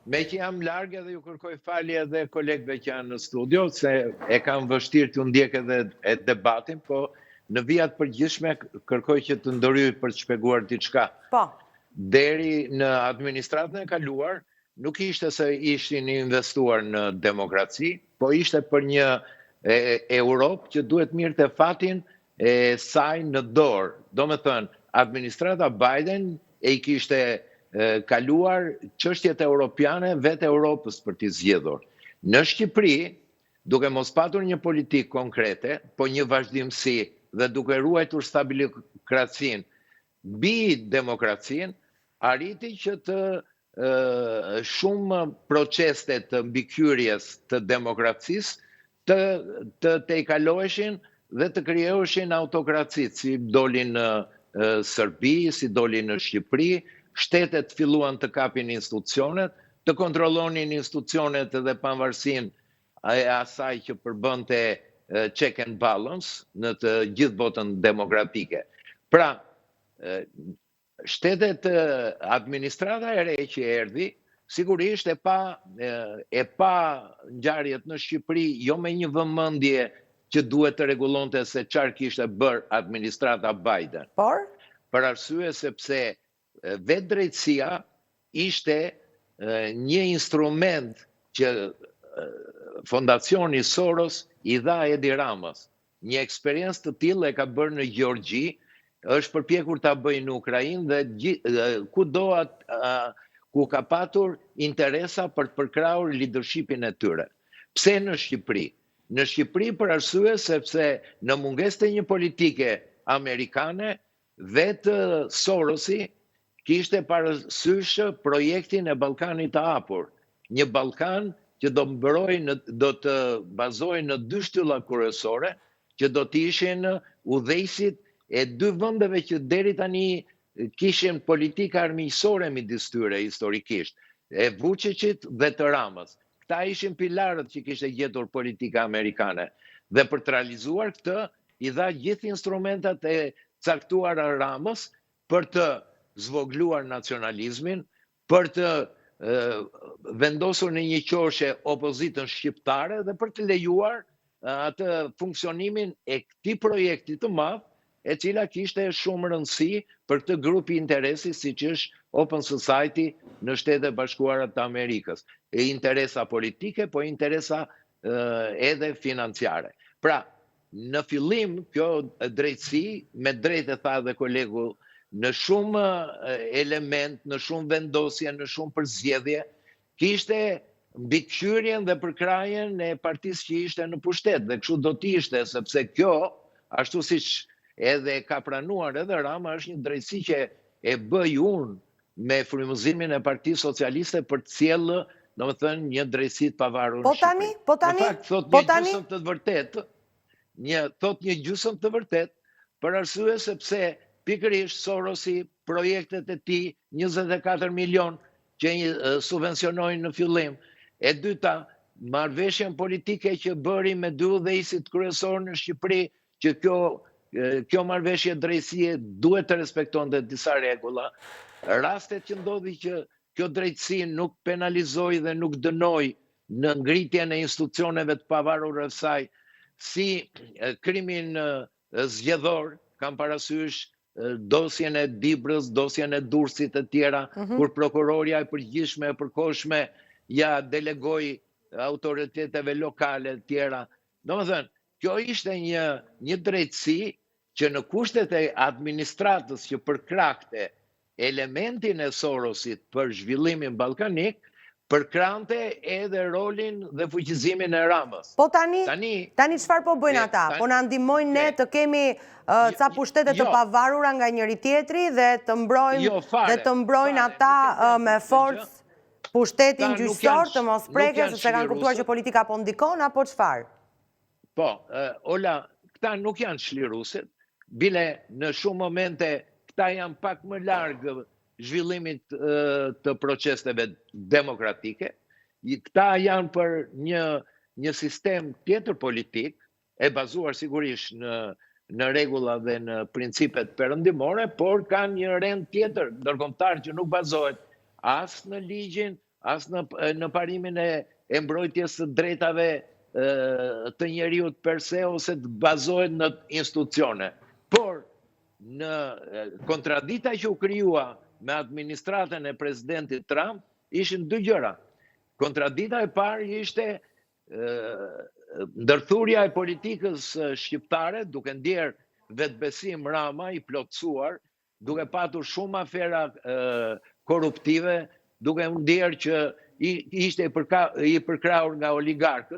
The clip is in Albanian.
me që jam larg edhe ju kërkoj falje edhe kolegëve që janë në studio, se e kam vështirë të ndjek edhe debatin, po në vijat përgjithshme kërkoj që të ndërhyj për të shpjeguar diçka. Po. Deri në administratën e kaluar, nuk ishte se ishin investuar në demokraci, po ishte për një Europë që duhet mirë të fatin e saj në dorë. Do me thënë, administrata Biden e i kishte kaluar çështjet europiane vetë Europës për t'i zgjedhur. Në Shqipëri, duke mos patur një politikë konkrete, po një vazhdimsi dhe duke ruajtur stabilikracin mbi demokracin, arriti që të shumë proceste të mbikëqyrjes të demokracisë të i kaloheshin dhe të krijoheshin autokracit, si dolin në Serbi, si dolin në Shqipëri, shtetet filluan të kapin institucionet, të kontrollonin institucionet edhe pavarësinë e asaj që përbënte check and balance në të gjithë botën demokratike. Pra, shtetet administrata e re që erdhi, sigurisht e pa ngjarjet në Shqipëri, jo me një vëmendje që duhet të rregullonte se çfarë kishte bërë administrata Biden. Por? Për arsye sepse vetë drejtësia ishte një instrument që fondacioni Soros i dha Edi Ramës. Një eksperiencë të tillë e ka bërë në Gjeorgji, është përpjekur ta bëjë në Ukrainë dhe kudo ku ka patur interesa për të përkrahur leadershipin e tyre. Pse në Shqipëri? Në Shqipëri për arsye sepse në mungesë të një politike amerikane, vetë Sorosi kishte parasysh projektin e Ballkanit të hapur. Një Ballkan që do të bazohej në 2 shtylla kryesore, që do të ishin udhëheqësit e 2 vendeve që deri tani kishin politika armiqësore midis tyre historikisht, e Vučićit dhe të Ramës. Këta ishin pilarët që kishte gjetur politika amerikane. Dhe për të realizuar këtë, i dha gjithë instrumentat e caktuara Ramës për të zvogluar nacionalizmin, për të vendosur në një qoshe opozitën shqiptare dhe për të lejuar atë funksionimin e këtij projekti të madh, e cila kishte shumë rëndësi për këtë grupi interesi si që është Open Society në Shtetet Bashkuara të Amerikës. E interesa politike, po interesa edhe financiare. Pra, në fillim, kjo drejtësi, me drejtë e tha dhe kolegu, në shumë element, në shumë vendosje, në shumë përzgjedhje, kishte mbikëqyrjen dhe përkrajen e partisë që ishte në pushtet. Dhe kështu do t'ishte, sepse kjo, ashtu siç edhe ka pranuar edhe Rama, është një drejtësi që e bëj unë me frymëzimin e Partisë Socialiste për të sjellë, domethënë, një drejtësi të pavarur në Shqipëri. Po tani, në fakt, thot një gjysmë të vërtetë, një gjysmë të vërtetë, për arsye sepse pikërisht Sorosi, projektet e tij, 24 milion që subvencionojnë në fillim. E dyta, marrëveshjen politike që bëri me 2 udhëheqësit kryesor në Shqipëri, që kjo marrëveshje drejtësie duhet të respektonte disa rregulla. Rastet që ndodhi që kjo drejtësi nuk penalizoi dhe nuk dënoi në ngritjen e institucioneve të pavarura të saj, si krimin zgjedhor, kam parasysh dosjen e Dibrës, dosjen e Durrësit e tjera, kur prokuroria e përgjithshme e përkohshme ja delegoi autoriteteve lokale të tjera. Domethënë, kjo ishte një drejtësi që në kushtet e administratës që përkrahte elementin e Sorosit për zhvillimin ballkanik, përkrante edhe rolin dhe fuqizimin e Ramës. Po tani çfarë po bëjnë ata? Po na ndihmojnë ne të kemi ca pushtete të pavarura nga njëri tjetri dhe të mbrojnë ata me forcë pushtetin gjyqësor të mos prekë, sepse kanë kuptuar që politika po ndikon, apo çfarë? Po, Ola, këta nuk janë çlirusit, bile në shumë momente këta janë pak më largë zhvillimit të proceseve demokratike. Këta janë për një sistem tjetër politik, e bazuar sigurisht në rregulla dhe në principet perëndimore, por kanë një rend tjetër ndërkombëtar që nuk bazohet as në ligjin, as në parimin e mbrojtjes së drejtave të njeriut per se, ose të bazohet në institucione. Por, në kontradita që u kryua me administratën e presidentit Trump, ishin dy gjëra. Kontradita e parë ishte ndërthurja e politikës shqiptare, duke ndjerë vetbesim Rama i plotësuar, duke patur shumë afera korruptive, duke ndjerë që ishte i përkrahur nga oligarkët,